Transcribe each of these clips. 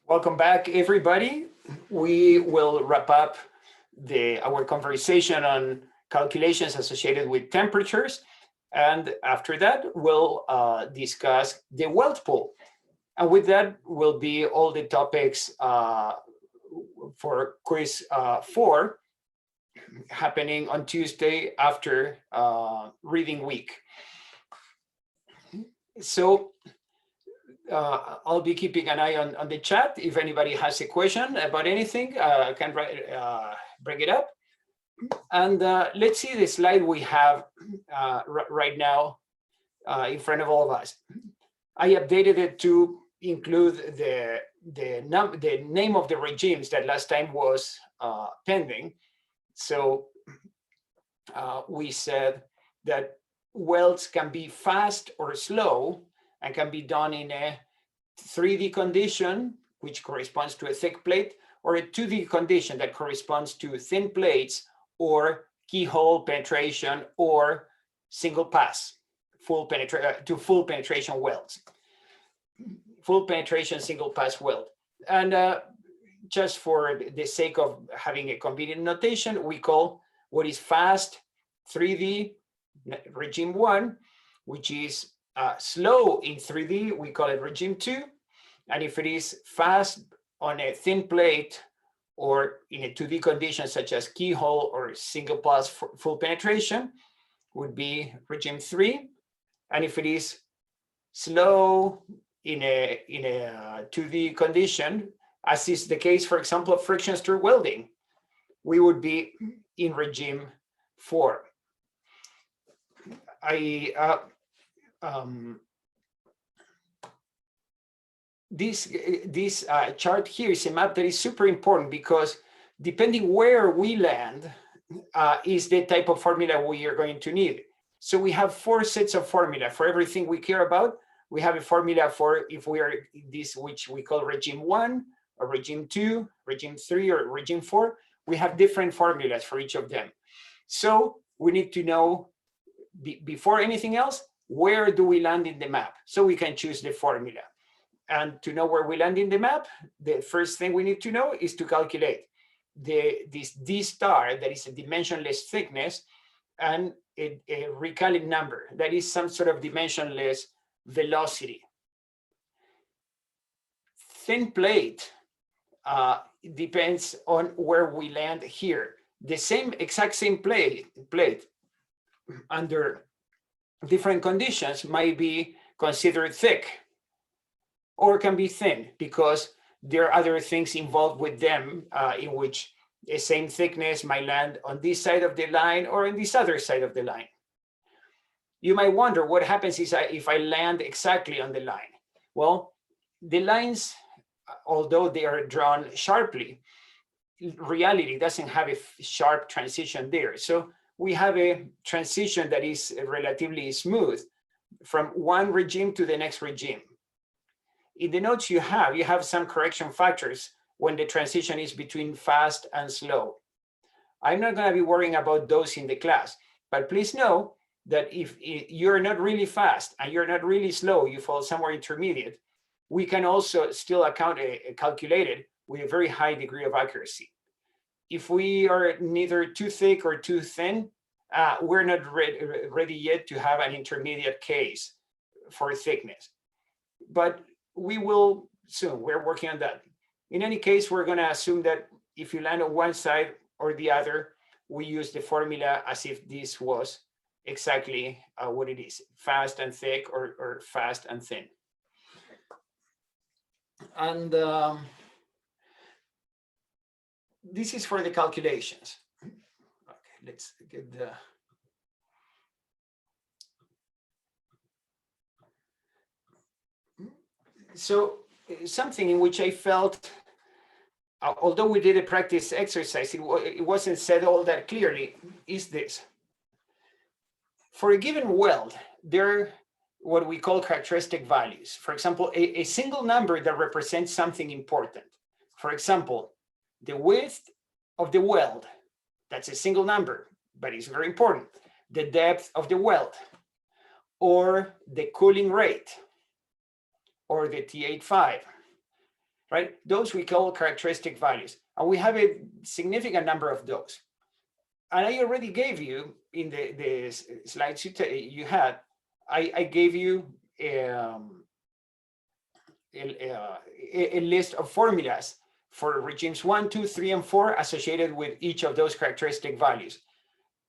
Welcome back, everybody. We will wrap up our conversation on calculations associated with temperatures. And after that, we'll discuss the weld pool. And with that will be all the topics for quiz 4 happening on Tuesday after reading week. So I'll be keeping an eye on the chat. If anybody has a question about anything, I can bring it up. And let's see the slide we have right now in front of all of us. I updated it to include the name of the regimes that last time was pending. So we said that welds can be fast or slow and can be done in a 3D condition, which corresponds to a thick plate, or a 2D condition that corresponds to thin plates or keyhole penetration or single pass, full penetration welds. Full penetration single pass weld. And just for the sake of having a convenient notation, we call what is fast 3D regime 1, which is slow in 3D, we call it regime 2. And if it is fast on a thin plate or in a 2D condition, such as keyhole or single pass full penetration, would be regime 3. And if it is slow in a 2D condition, as is the case, for example, of friction stir welding, we would be in regime 4. This chart here is a map that is super important because depending where we land is the type of formula we are going to need. So we have 4 sets of formula for everything we care about. We have a formula for if we are this, which we call regime 1 or regime 2, regime 3 or regime 4. We have different formulas for each of them. So we need to know before anything else, where do we land in the map? So we can choose the formula. And to know where we land in the map, the first thing we need to know is to calculate this D star, that is a dimensionless thickness, and a recalent number, that is some sort of dimensionless velocity. Thin plate depends on where we land here. The exact same plate under different conditions might be considered thick or can be thin because there are other things involved with them in which the same thickness might land on this side of the line or on this other side of the line. You might wonder what happens if I land exactly on the line. Well, the lines, although they are drawn sharply, reality doesn't have a sharp transition there. So we have a transition that is relatively smooth from one regime to the next regime. In the notes you have some correction factors when the transition is between fast and slow. I'm not going to be worrying about those in the class, but please know that if you're not really fast and you're not really slow, you fall somewhere intermediate, we can also still calculate it with a very high degree of accuracy. If we are neither too thick or too thin, we're not ready yet to have an intermediate case for thickness. But we will soon. We're working on that. In any case, we're going to assume that if you land on one side or the other, we use the formula as if this was exactly what it is, fast and thick or fast and thin. And this is for the calculations. Okay, let's get the... So something in which I felt, although we did a practice exercise, it wasn't said all that clearly, is this. For a given weld, there are what we call characteristic values. For example, a single number that represents something important. For example, the width of the weld, that's a single number, but it's very important. The depth of the weld, or the cooling rate, or the T85. right? Those we call characteristic values. And we have a significant number of those. And I already gave you in the slides you had, I gave you a list of formulas for regimes 1, 2, 3, and 4 associated with each of those characteristic values.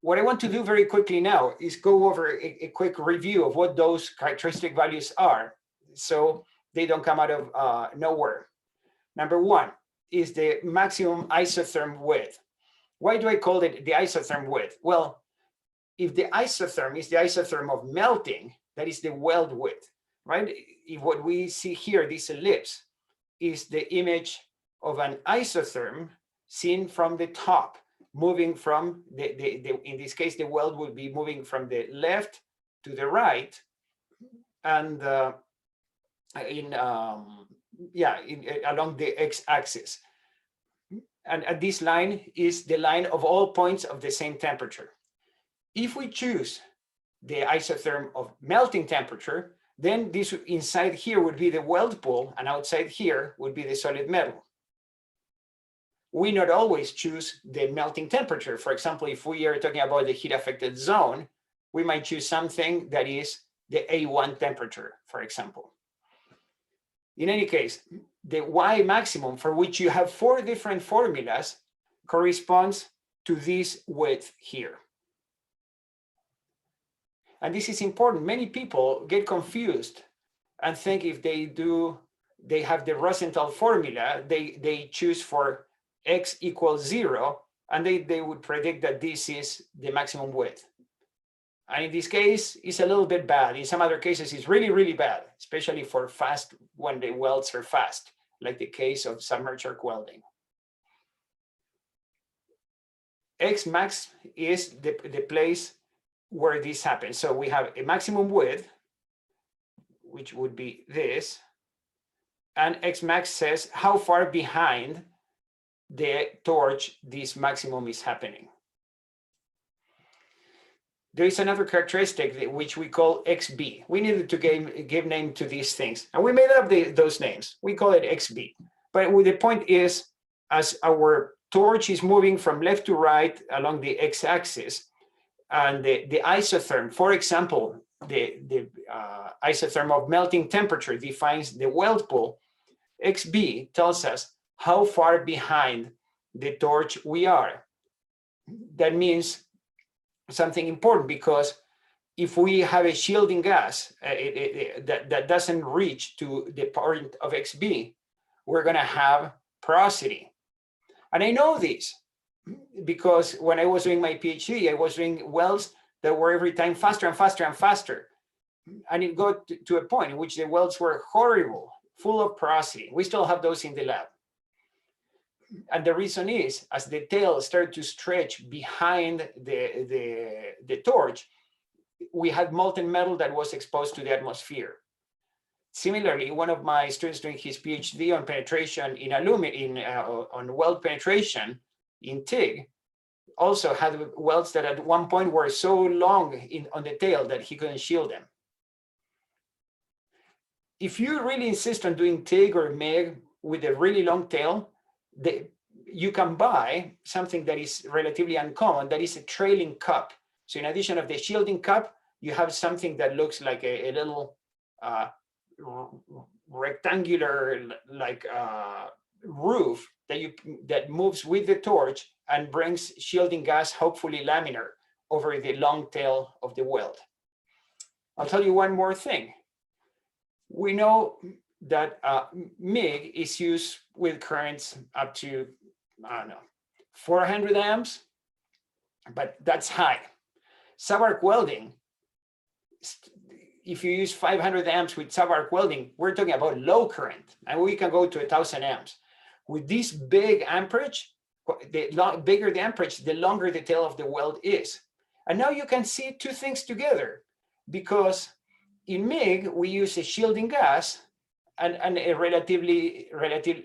What I want to do very quickly now is go over a quick review of what those characteristic values are, so they don't come out of nowhere. Number one is the maximum isotherm width. Why do I call it the isotherm width? Well, if the isotherm is the isotherm of melting, that is the weld width, right? If what we see here, this ellipse, is the image of an isotherm seen from the top, moving from in this case, the weld would be moving from the left to the right, and along the x-axis. And this line is the line of all points of the same temperature. If we choose the isotherm of melting temperature, then this inside here would be the weld pool, and outside here would be the solid metal. We not always choose the melting temperature. For example, if we are talking about the heat affected zone, we might choose something that is the A1 temperature, for example. In any case, the Y maximum, for which you have 4 different formulas, corresponds to this width here. And this is important. Many people get confused and think if they have the Rosenthal formula, they choose for x equals 0, and they would predict that this is the maximum width. And in this case, it's a little bit bad. In some other cases, it's really, really bad, especially for fast, when the welds are fast, like the case of submerged arc welding. X max is the place where this happens. So we have a maximum width, which would be this, and X max says how far behind the torch this maximum is happening. There is another characteristic which we call XB. We needed to give name to these things, and we made up those names. We call it XB. But the point is, as our torch is moving from left to right along the x-axis, and the isotherm, for example, the isotherm of melting temperature defines the weld pool, XB tells us how far behind the torch we are. That means something important, because if we have a shielding gas that doesn't reach to the point of XB, we're going to have porosity. And I know this because when I was doing my PhD, I was doing welds that were every time faster and faster and faster. And it got to a point in which the welds were horrible, full of porosity. We still have those in the lab. And the reason is, as the tail started to stretch behind the torch, we had molten metal that was exposed to the atmosphere. Similarly, one of my students doing his PhD on penetration in aluminum, on weld penetration in TIG, also had welds that at one point were so long on the tail that he couldn't shield them. If you really insist on doing TIG or MIG with a really long tail, you can buy something that is relatively uncommon, that is a trailing cup. So in addition of the shielding cup, you have something that looks like a little rectangular roof that moves with the torch and brings shielding gas, hopefully laminar, over the long tail of the weld. I'll tell you one more thing. We know that MIG is used with currents up to, I don't know, 400 amps, but that's high. Subarc welding, if you use 500 amps with subarc welding, we're talking about low current, and we can go to 1,000 amps. With this big amperage, the bigger the amperage, the longer the tail of the weld is. And now you can see two things together, because in MIG, we use a shielding gas and a relatively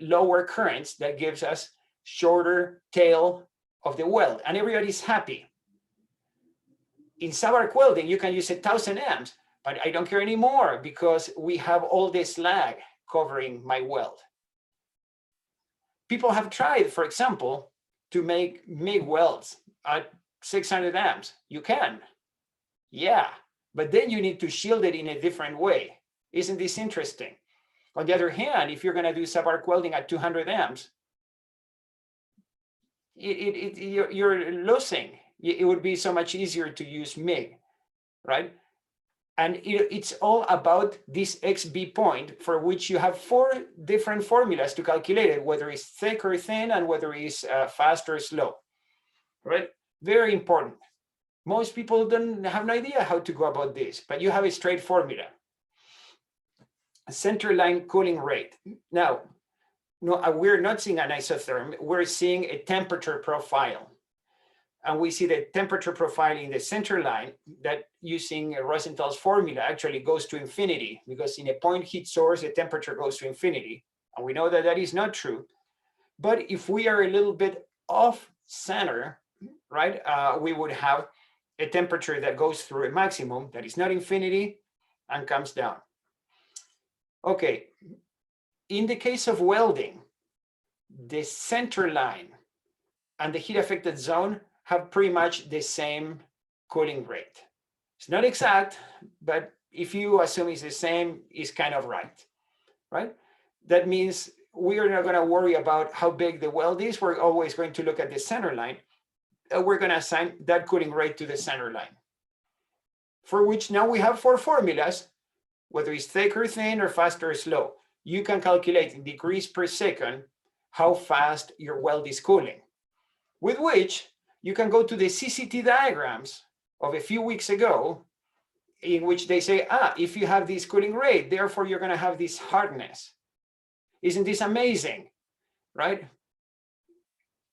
lower currents that gives us shorter tail of the weld, and everybody's happy. In subarc welding, you can use 1,000 amps, but I don't care anymore because we have all this lag covering my weld. people have tried, for example, to make MIG welds at 600 amps. You can, yeah, but then you need to shield it in a different way. Isn't this interesting? On the other hand, if you're going to do subarc welding at 200 amps, you're losing. It would be so much easier to use MIG, right? And it's all about this XB point, for which you have 4 different formulas to calculate it, whether it's thick or thin and whether it's fast or slow, right? Very important. Most people don't have no idea how to go about this, but you have a straight formula. A centerline cooling rate. Now, no, we're not seeing an isotherm, we're seeing a temperature profile. And we see the temperature profile in the center line that, using Rosenthal's formula, actually goes to infinity, because in a point heat source, the temperature goes to infinity. And we know that that is not true. But if we are a little bit off center, right, we would have a temperature that goes through a maximum that is not infinity and comes down. Okay, in the case of welding, the center line and the heat affected zone have pretty much the same cooling rate. It's not exact, but if you assume it's the same, it's kind of right? That means we are not going to worry about how big the weld is. We're always going to look at the center line. We're going to assign that cooling rate to the center line, for which now we have 4 formulas, whether it's thick or thin or fast or slow. You can calculate in degrees per second how fast your weld is cooling, with which you can go to the CCT diagrams of a few weeks ago, in which they say, if you have this cooling rate, therefore you're going to have this hardness. Isn't this amazing, right?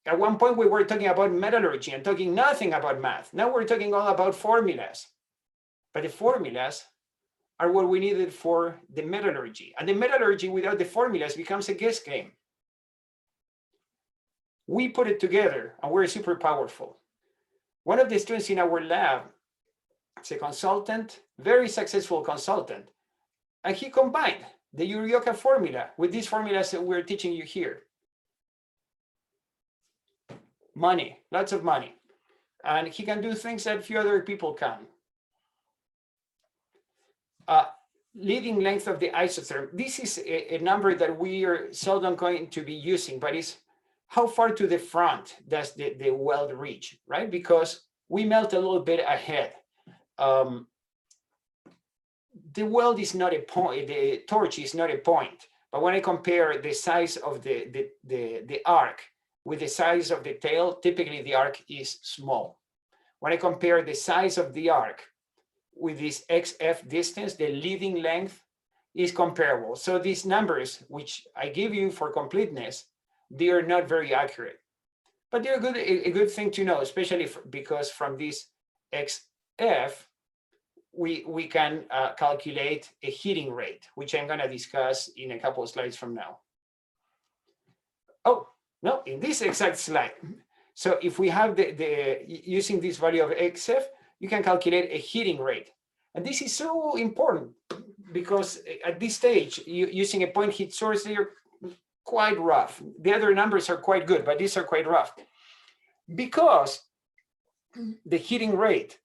At one point we were talking about metallurgy and talking nothing about math. Now we're talking all about formulas. But the formulas are what we needed for the metallurgy. And the metallurgy without the formulas becomes a guess game. We put it together and we're super powerful. One of the students in our lab, it's a consultant, very successful consultant, and he combined the Urioka formula with these formulas that we're teaching you here. Money, lots of money. And he can do things that few other people can. Leading length of the isotherm. This is a number that we are seldom going to be using, but it's how far to the front does the weld reach, right? Because we melt a little bit ahead. The weld is not a point, the torch is not a point, but when I compare the size of the arc with the size of the tail, typically the arc is small. When I compare the size of the arc with this XF distance, the leading length is comparable. So these numbers, which I give you for completeness, they are not very accurate, but they're a good thing to know, especially because from this XF, we can calculate a heating rate, which I'm going to discuss in a couple of slides from now. Oh, no, in this exact slide. So if we have using this value of XF, you can calculate a heating rate. And this is so important because at this stage, using a point heat source, they're quite rough. The other numbers are quite good, but these are quite rough because the heating rate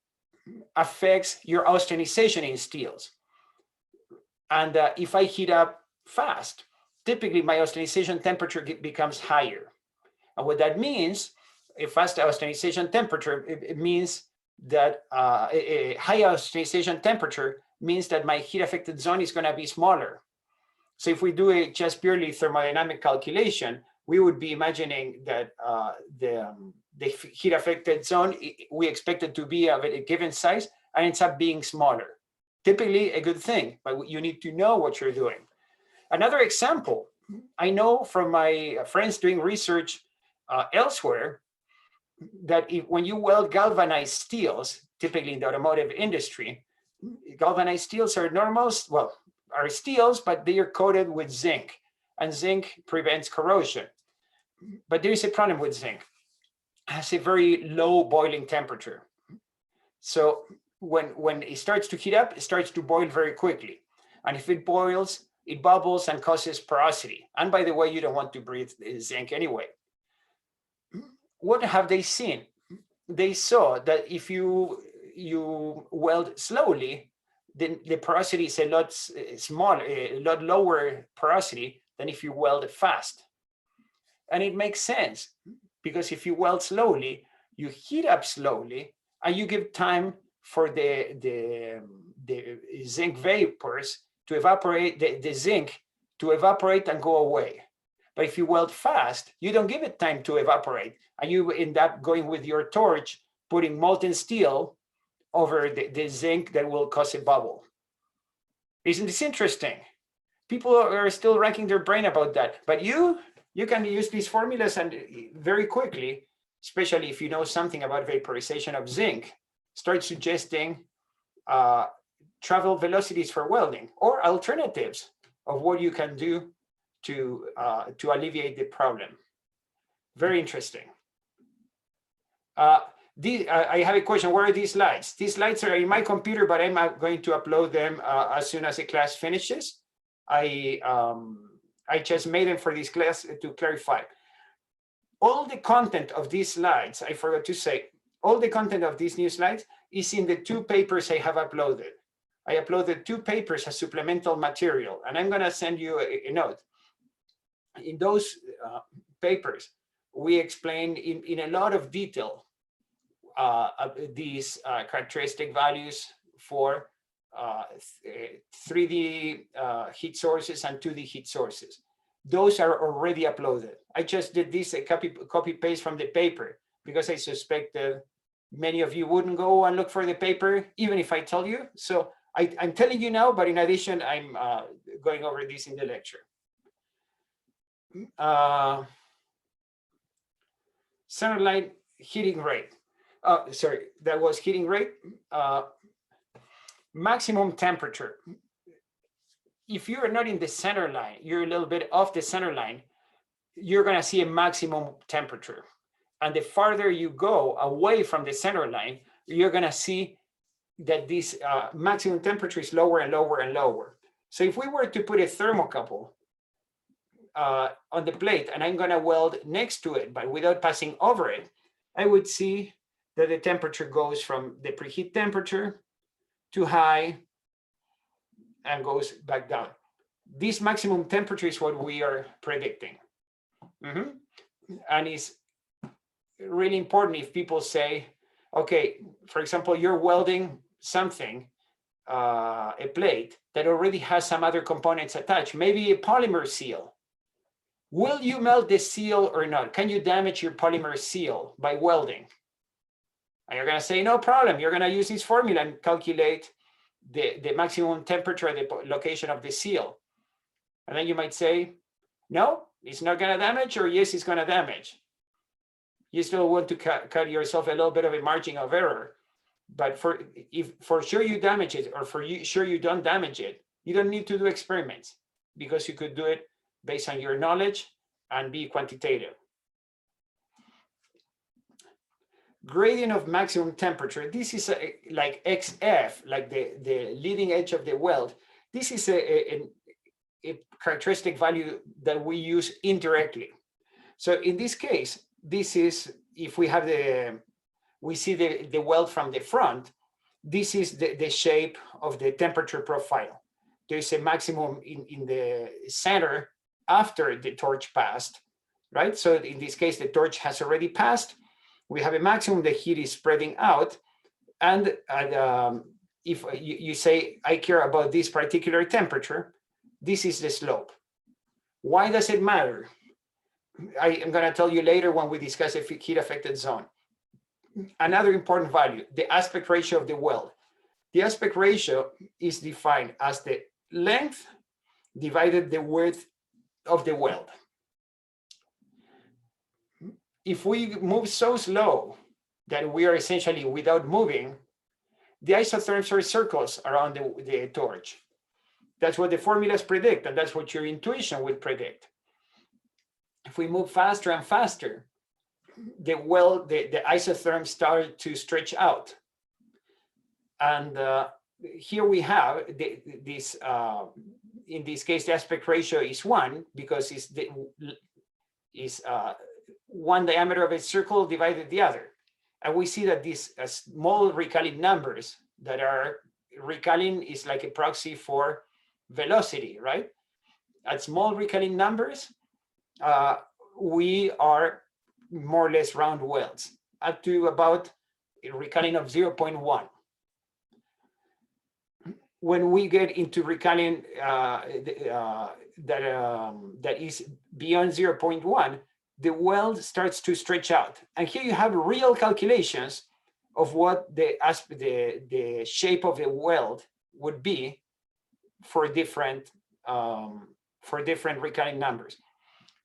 affects your austenization in steels. And if I heat up fast, typically my austenization temperature becomes higher. And what that means, a fast austenization temperature, it means that a high austenization temperature means that my heat affected zone is going to be smaller. So if we do a just purely thermodynamic calculation, we would be imagining that the heat affected zone, we expect it to be of a given size and ends up being smaller. Typically a good thing, but you need to know what you're doing. Another example, I know from my friends doing research elsewhere, that when you weld galvanized steels, typically in the automotive industry, galvanized steels are are steels, but they are coated with zinc, and zinc prevents corrosion. But there is a problem with zinc. It has a very low boiling temperature. So when it starts to heat up, it starts to boil very quickly. And if it boils it bubbles and causes porosity. And by the way, you don't want to breathe zinc anyway. What have they seen? They saw that if you weld slowly, then the porosity is a lot smaller, a lot lower porosity than if you weld fast. And it makes sense, because if you weld slowly, you heat up slowly, and you give time for the zinc vapors to evaporate, the zinc to evaporate and go away. But if you weld fast, you don't give it time to evaporate, and you end up going with your torch, putting molten steel over the zinc that will cause a bubble. Isn't this interesting? People are still racking their brain about that, but you can use these formulas and very quickly, especially if you know something about vaporization of zinc, start suggesting travel velocities for welding or alternatives of what you can do to alleviate the problem. Very interesting. I have a question. Where are these slides? These slides are in my computer, but I'm going to upload them as soon as the class finishes. I just made them for this class to clarify. All the content of these slides, I forgot to say, all the content of these new slides is in the 2 papers I have uploaded. I uploaded 2 papers as supplemental material, and I'm going to send you a note. In those papers, we explain in a lot of detail these characteristic values for 3D heat sources and 2D heat sources. Those are already uploaded. I just did this a copy paste from the paper because I suspected many of you wouldn't go and look for the paper, even if I tell you. So I'm telling you now, but in addition, I'm going over this in the lecture. Centerline heating rate. Sorry, that was heating rate. Maximum temperature. If you're not in the center line, you're a little bit off the center line, you're going to see a maximum temperature. And the farther you go away from the center line, you're going to see that this maximum temperature is lower and lower and lower. So if we were to put a thermocouple on the plate, and I'm going to weld next to it, but without passing over it, I would see that the temperature goes from the preheat temperature to high and goes back down. This maximum temperature is what we are predicting. And it's really important if people say, okay, for example, you're welding something, a plate that already has some other components attached, maybe a polymer seal. Will you melt the seal or not? Can you damage your polymer seal by welding? And you're going to say, no problem. You're going to use this formula and calculate the maximum temperature at the location of the seal. And then you might say, no, it's not going to damage, or yes, it's going to damage. You still want to cut yourself a little bit of a margin of error. But if for sure you damage it, or sure you don't damage it, you don't need to do experiments, because you could do it based on your knowledge and be quantitative. Gradient of maximum temperature. This is like XF, like the leading edge of the weld. This is a characteristic value that we use indirectly. So in this case, this is, if we have we see the weld from the front, this is the shape of the temperature profile. There's a maximum in the center after the torch passed, right? So in this case, the torch has already passed. We have a maximum, the heat is spreading out. And if you say, I care about this particular temperature, this is the slope. Why does it matter? I am going to tell you later when we discuss a heat affected zone. Another important value, the aspect ratio of the weld. The aspect ratio is defined as the length divided the width of the weld. If we move so slow that we are essentially without moving, the isotherms are circles around the torch. That's what the formulas predict, and that's what your intuition would predict. If we move faster and faster, the isotherms start to stretch out. And here we have this in this case, the aspect ratio is 1 because it's one diameter of a circle divided the other. And we see that these small recurring numbers that are recurring is like a proxy for velocity, right? At small recurring numbers, we are more or less round welds up to about a recurring of 0.1. When we get into recurring that is beyond 0.1, the weld starts to stretch out. And here you have real calculations of what the shape of the weld would be for different recurring numbers.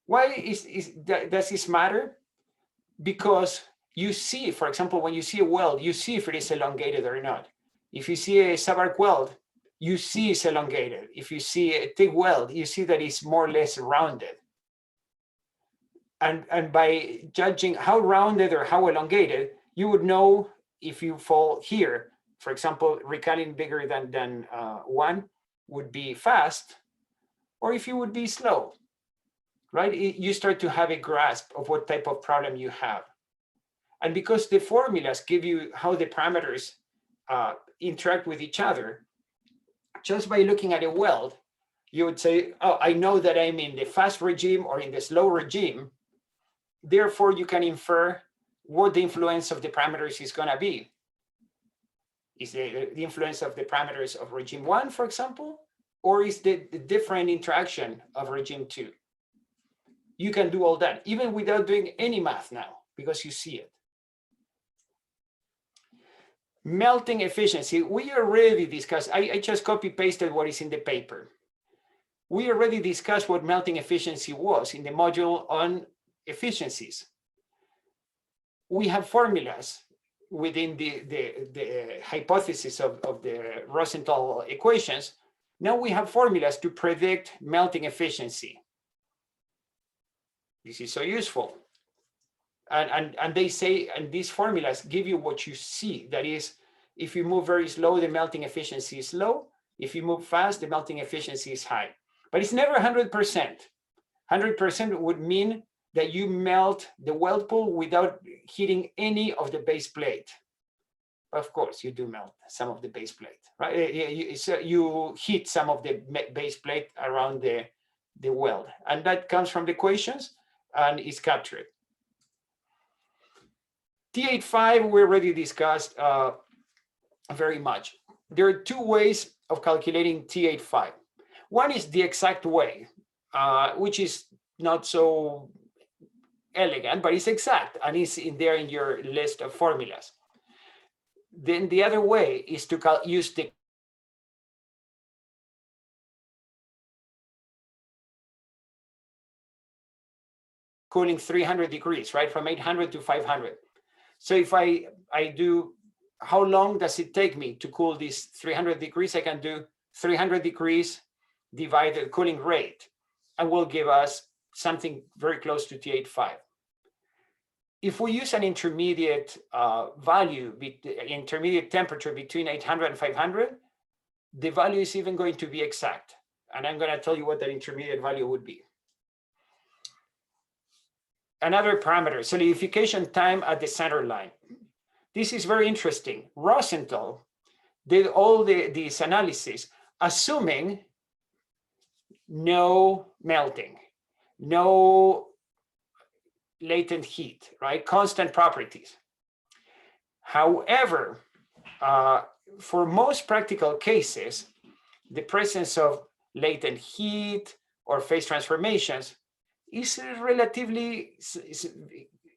Why does this matter? Because you see, for example, when you see a weld, you see if it is elongated or not. If you see a subarc weld, you see it's elongated. If you see a TIG weld, you see that it's more or less rounded. And by judging how rounded or how elongated, you would know if you fall here. For example, recurring bigger than 1 would be fast, or if you would be slow, right? You start to have a grasp of what type of problem you have. And because the formulas give you how the parameters interact with each other, just by looking at a weld, you would say, oh, I know that I'm in the fast regime or in the slow regime. Therefore, you can infer what the influence of the parameters is going to be. Is the influence of the parameters of regime 1, for example, or is the different interaction of regime 2? You can do all that, even without doing any math now, because you see it. Melting efficiency, we already discussed, I just copy-pasted what is in the paper. We already discussed what melting efficiency was in the module on efficiencies. We have formulas within the hypothesis of the Rosenthal equations. Now we have formulas to predict melting efficiency. This is so useful. And they say, and these formulas give you what you see. That is, if you move very slow, the melting efficiency is low. If you move fast, the melting efficiency is high. But it's never 100%. 100% would mean that you melt the weld pool without hitting any of the base plate. Of course, you do melt some of the base plate, right? So you hit some of the base plate around the weld. And that comes from the equations and is captured. T85, we already discussed very much. There are two ways of calculating T85. One is the exact way, which is not so elegant, but it's exact and it's in there in your list of formulas. Then the other way is to use the cooling 300 degrees, right? From 800 to 500. So if I do, how long does it take me to cool this 300 degrees? I can do 300 degrees divided cooling rate, and will give us something very close to T85. If we use an intermediate value, intermediate temperature between 800 and 500, the value is even going to be exact. And I'm going to tell you what that intermediate value would be. Another parameter, solidification time at the center line. This is very interesting. Rosenthal did all these analysis, assuming no melting, no latent heat, right? Constant properties. However, for most practical cases, the presence of latent heat or phase transformations is relatively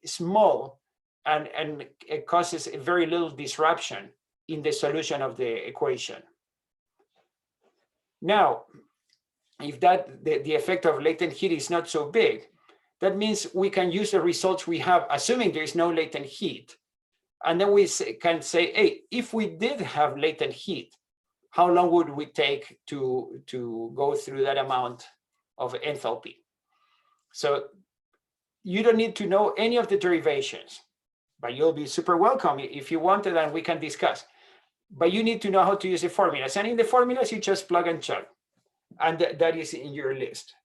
small, and it causes a very little disruption in the solution of the equation. Now, if the effect of latent heat is not so big, that means we can use the results we have, assuming there is no latent heat. And then we can say, hey, if we did have latent heat, how long would we take to go through that amount of enthalpy? So you don't need to know any of the derivations, but you'll be super welcome if you wanted, and we can discuss. But you need to know how to use the formulas. And in the formulas, you just plug and chug. And that is in your list.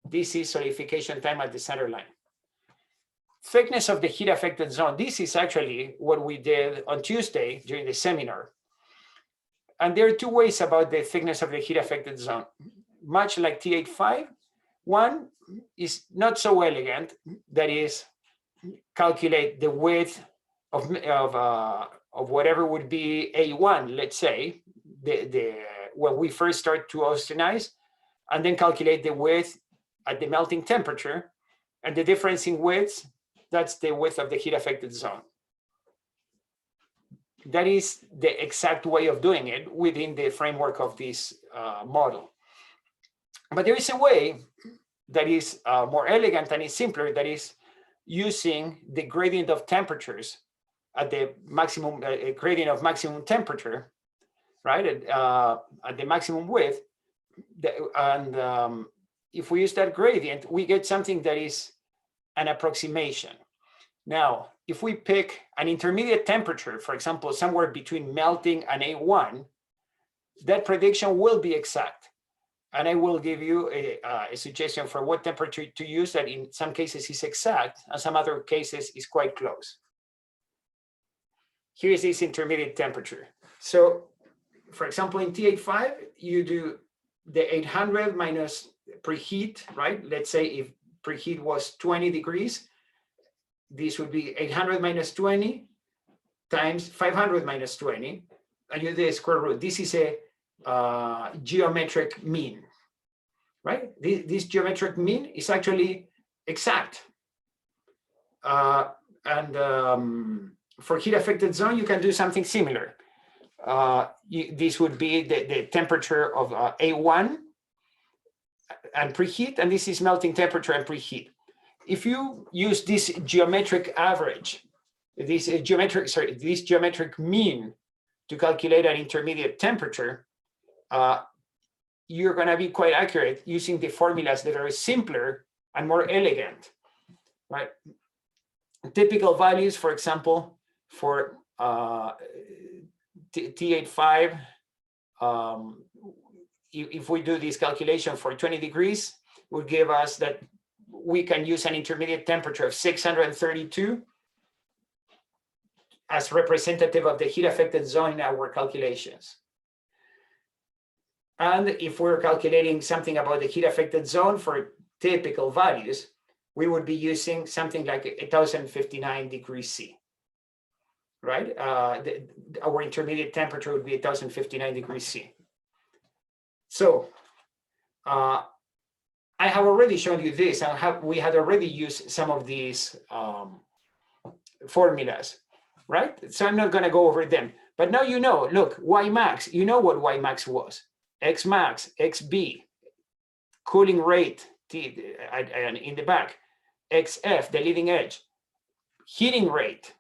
This is solidification time at the center line. Thickness of the heat affected zone. This is actually what we did on Tuesday during the seminar. And there are two ways about the thickness of the heat affected zone. Much like T85, one is not so elegant, that is, calculate the width of whatever would be A1, let's say, when we first start to austenize, and then calculate the width at the melting temperature, and the difference in widths, that's the width of the heat affected zone. That is the exact way of doing it within the framework of this model. But there is a way that is more elegant and is simpler, that is using the gradient of temperatures at the maximum gradient of maximum temperature, right? At the maximum width. And if we use that gradient, we get something that is an approximation. Now, if we pick an intermediate temperature, for example, somewhere between melting and A1, that prediction will be exact. And I will give you a suggestion for what temperature to use that in some cases is exact, and some other cases is quite close. Here is this intermediate temperature. So, for example, in T85, you do the 800 minus preheat, right? Let's say if preheat was 20 degrees, this would be 800 minus 20 times 500 minus 20, and you do the square root. This is a geometric mean, right? This geometric mean is actually exact. For heat affected zone, you can do something similar. This would be the temperature of A1 and preheat, and this is melting temperature and preheat. If you use this geometric average, this geometric mean to calculate an intermediate temperature, you're going to be quite accurate using the formulas that are simpler and more elegant, right? Typical values, for example, for T85, if we do this calculation for 20 degrees, would give us that we can use an intermediate temperature of 632 as representative of the heat affected zone in our calculations. And if we're calculating something about the heat affected zone for typical values, we would be using something like 1059 degrees C, right? Our intermediate temperature would be 1059 degrees C. So I have already shown you this, and we had already used some of these formulas, right? So I'm not going to go over them. But now you know, look, Y max, you know what Y max was. X max, XB, cooling rate in the back, XF, the leading edge, heating rate,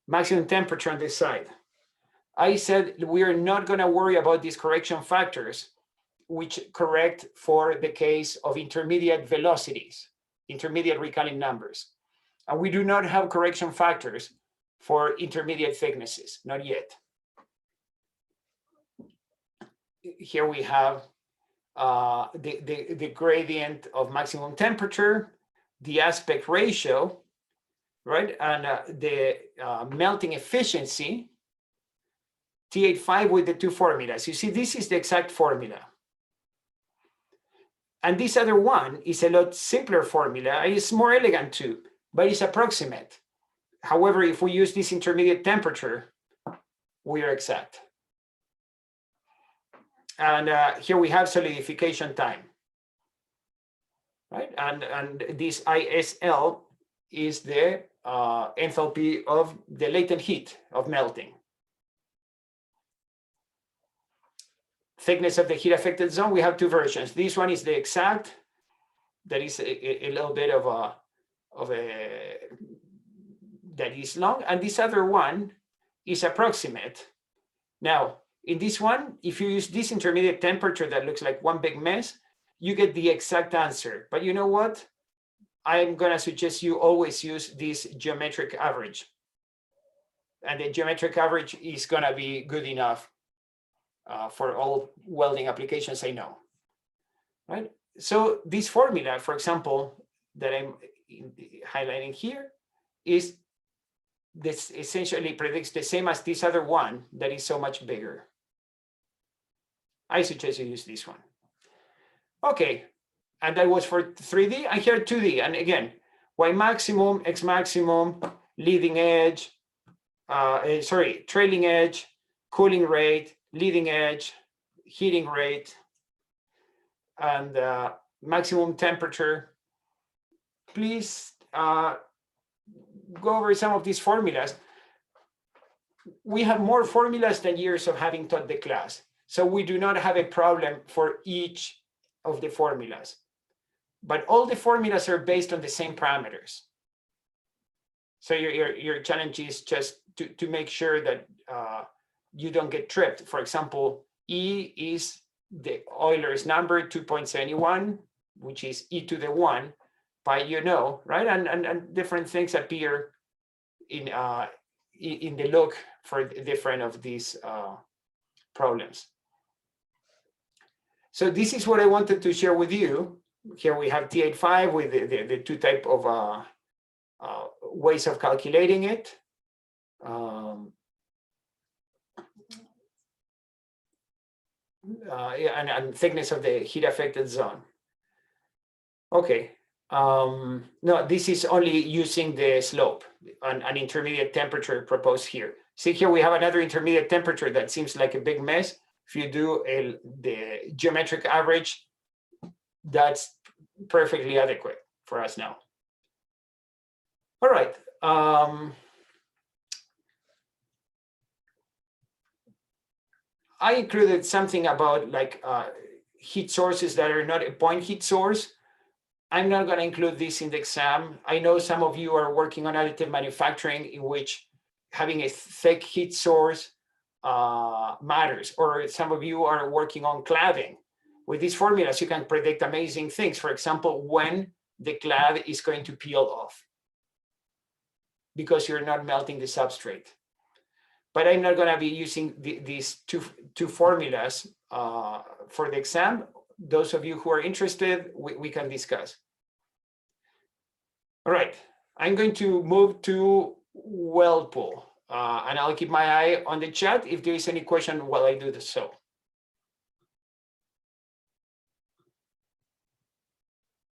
maximum temperature on this side. I said we are not going to worry about these correction factors, which correct for the case of intermediate velocities, intermediate recalling numbers. And we do not have correction factors for intermediate thicknesses, not yet. Here we have the gradient of maximum temperature, the aspect ratio, right? And the melting efficiency, T85 with the two formulas. You see, this is the exact formula. And this other one is a lot simpler formula. It's more elegant too, but it's approximate. However, if we use this intermediate temperature, we are exact. And here we have solidification time, right? And this ISL is the enthalpy of the latent heat of melting. Thickness of the heat affected zone, we have two versions. This one is the exact, that is a little bit of a that is long, and this other one is approximate. Now, in this one, if you use this intermediate temperature that looks like one big mess, you get the exact answer. But you know what? I'm going to suggest you always use this geometric average. And the geometric average is going to be good enough for all welding applications I know, right? So this formula, for example, that I'm highlighting here is this essentially predicts the same as this other one that is so much bigger. I suggest you use this one. Okay, and that was for 3D, and here 2D. And again, Y maximum, X maximum, leading edge, trailing edge, cooling rate, leading edge, heating rate, and maximum temperature. Please go over some of these formulas. We have more formulas than years of having taught the class. So we do not have a problem for each of the formulas. But all the formulas are based on the same parameters. So your challenge is just to make sure that you don't get tripped. For example, E is the Euler's number 2.71, which is e to the 1 pi, right? And different things appear in the look for different of these problems. So this is what I wanted to share with you. Here we have T85 with the two type of ways of calculating it. And thickness of the heat affected zone. Okay. No, this is only using the slope, an intermediate temperature proposed here. See here we have another intermediate temperature that seems like a big mess. If you do the geometric average, that's perfectly adequate for us now. All right. I included something about like heat sources that are not a point heat source. I'm not going to include this in the exam. I know some of you are working on additive manufacturing in which having a thick heat source matters, or some of you are working on cladding. With these formulas, you can predict amazing things. For example, when the clad is going to peel off because you're not melting the substrate. But I'm not going to be using these two formulas for the exam. Those of you who are interested, we can discuss. All right, I'm going to move to weld pool, and I'll keep my eye on the chat if there is any question while I do so.